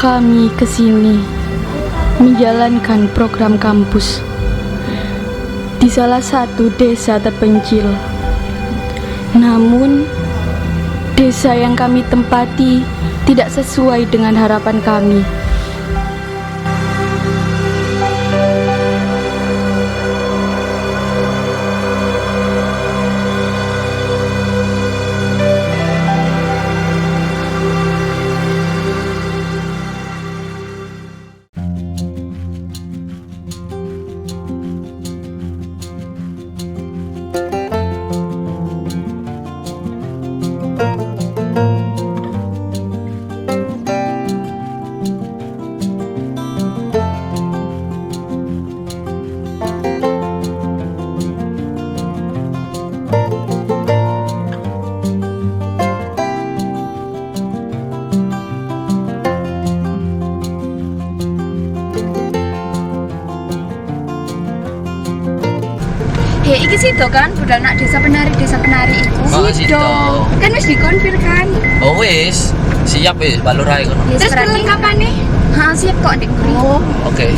Kami kesini menjalankan program kampus di salah satu desa terpencil. Namun, desa yang kami tempati tidak sesuai dengan harapan kami. Iki sido kan budal nak desa penari iku. Oh, sido. Kan wis dikonfir kan. Oh wis, siap wis balur ae kono. Terus perlengkapane? Ha, siap kok Dik. Oh, Oke.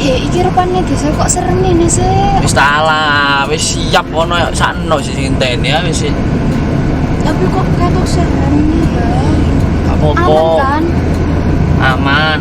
Iki rupane desa kok serem ini sih. Wis talah, wis siap kono sakno sing ngenteni ya wis. Tapi kok ketok serem ya. Apa-apa. Aman kan? Aman.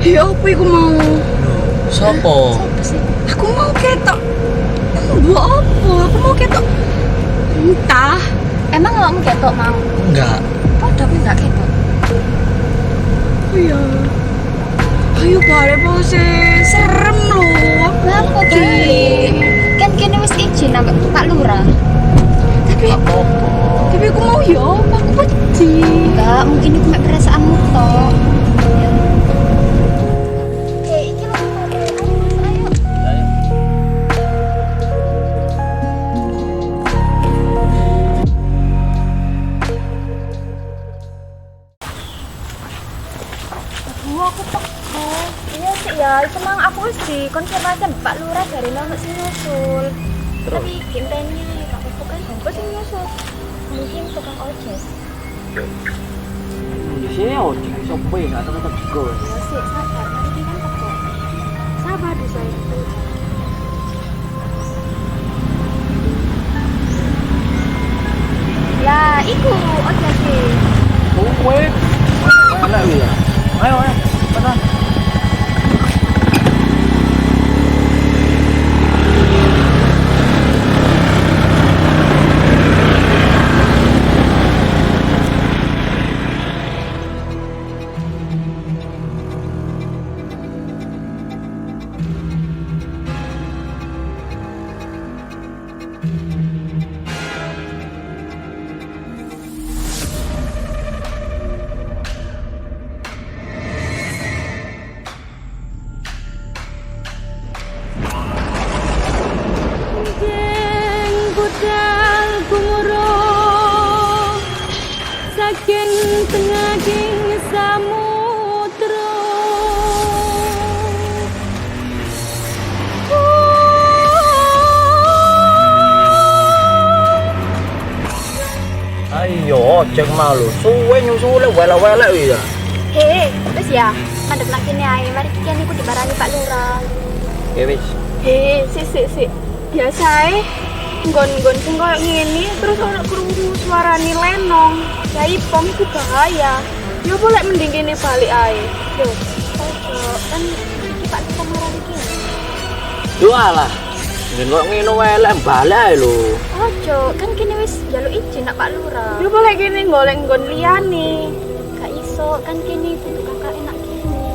Ya apa iku mau? Sopo? Apa sih? Aku mau ketok. Mbok apa? Aku mau ketok. Entah. Emang awakmu ketok mau? Enggak. Padha tapi enggak ketok. Iya. Ayo bare pose serem loh. Kenapa Ki? Kan kene wis izin ambek Pak Lurah. Tapi Apa-apa. aku mau ya, aku wedi. Enggak, mungkin itu mek perasaanmu tok. Iki lho, ayo. Aku teko. Iya sih ya, itu mang aku wis dikonfirmasi Pak Lurah dari nomor sing nyusul. Tapi genteni Kak Popo kan bangku sing nyusul. Mungkin tukang ojek. Di sini ojek sopo ya atau tetap juga. Ya sih, sabar. Nanti kan teko. Sabar di saya. Ya, iku ojek sih. Kowe. Mana ya? Ayo ayo. Mana? Tengahing samudra Ayo ojek malu. Suwe nyusule wela-wela ya. Hei, wis ya. Mandek lagi nih ae. Mari kian iku dibarani Pak Lurah. Ya wis. sik biasae nggon-nggon sing koyo ngene terus ono krungu suarane lenong ya ipom ku bahaya ya boleh mending kene balik ae yo Ojo, kan iki Pak Lurah marani ki. Dua lah. Yen kok ngene wae lek balik ae lho. Ojo, kan kini wis jaluk izin nak Pak Lurah. Yo boleh gini golek nggon liyane. Gak iso, kan kini butuh kakak enak kini.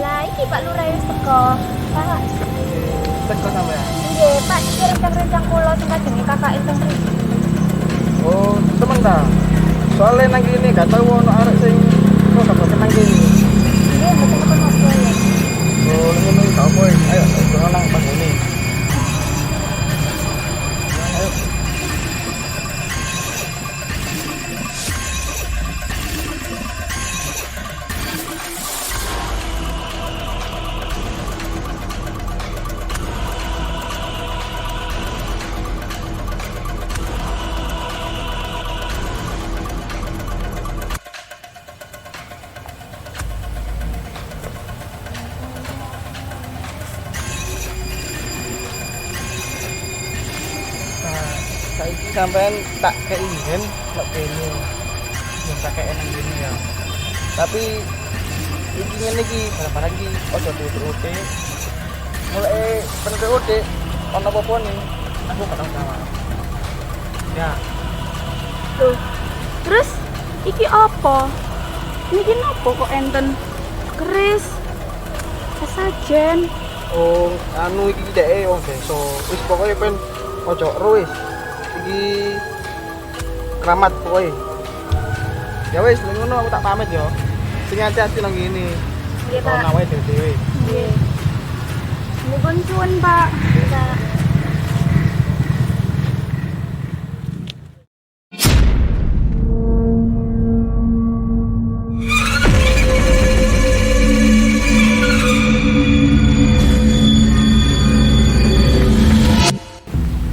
Lah iki Pak Lurah wis teko. Pak. Teko sampean. Nggih, Pak, iki rencang-rencang kula sing jenenge kakak enteng mriki. Oh, temen ta. Soalnya nang kene gak tau ono arek sing kok gak nang kene. Nggih, mboten apa-apa ya. Oh, ngono gak apa. Ayo, kita nang pas ini. Ayo. Saiki sampean tak kei izin nek kene. Yen tak kei nang kene ya. Tapi iki ngene iki barang-barang iki ojo diutik-utik. Mulai penutik ono apa-apa nih. Aku gak tau jawab. Ya, Loh. Terus iki apa? Niki nopo kok enten keris? Sesajen. oh anu iki dheke wong desa. Wis pokoke pen ojo ro wis. Iki keramat pokoke. Ya wis, ning ngono aku tak pamit ya. Sing hati-hati nang ngene. Nggih, Pak. Ono wae dhewe-dhewe. Nggih. Nuwun suwun, Pak. Pak.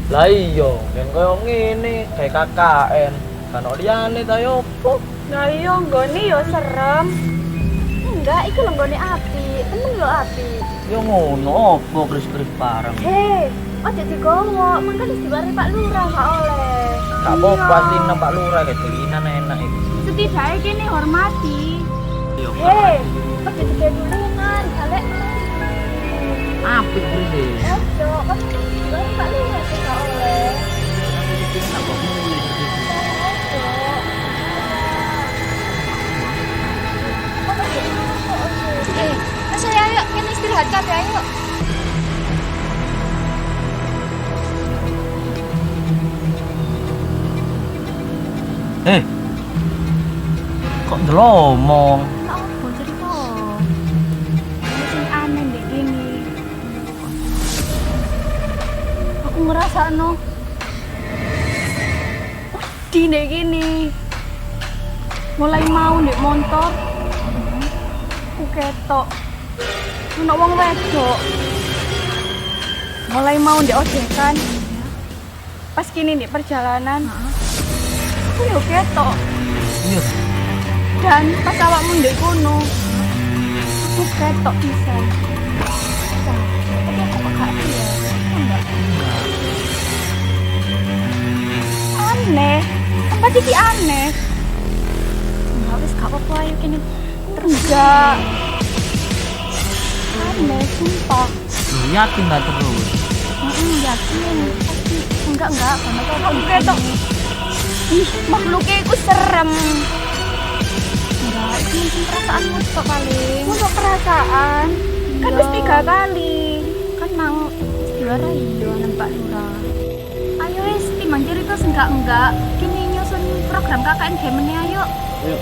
Lah iya, yen koyo ngene gawe KKN. Kan ono liyane ta yo opo? Nah iya nggone yo serem. Enggak, iki lho nggone api. Temen lho api. Yo ngono opo keris-keris bareng. Hei, ojo digowo, mangkane diwari Pak Lurah gak oleh. Gak apa-apa asli nang Pak Lurah kayak dolinan enak iki. Setidaknya kini hormati. Yo. Hei, ojo digedulinan, galek. Apik iki. Ojo, kan diwari Pak Lurah sih gak oleh. Mas saya ayo, kita istirahat kabeh ayo. Kok ndelomong? Apa cerita? Ini sing aneh deh gini. Aku ngerasa deh gini. Mulai mau ndek motor. Aku ketok. Ono wong wedok. Mulai mau ndek ojekan. Pas kini ndek perjalanan. Aku yo ketok. Iya. Dan pas awakmu ndek kono. Aku ketok bisa. Tapi aku gak ya. Enggak. Aneh. Tempat iki aneh. Enggak wis gak apa-apa ayo kene. Enggak. Aneh, sumpah. Lu yakin gak terus? Yakin. Pasti enggak karena Aku ketok. Ih, makhluknya itu serem. enggak. Ini mungkin perasaanmu kok paling. Untuk perasaan. Kan Iya. wis 3 kali. Kan mang juara iyo nang Pak Lurah. Ayo wis timbang cerita enggak. Kini nyusun program KKN Gemini ayo. Ayo.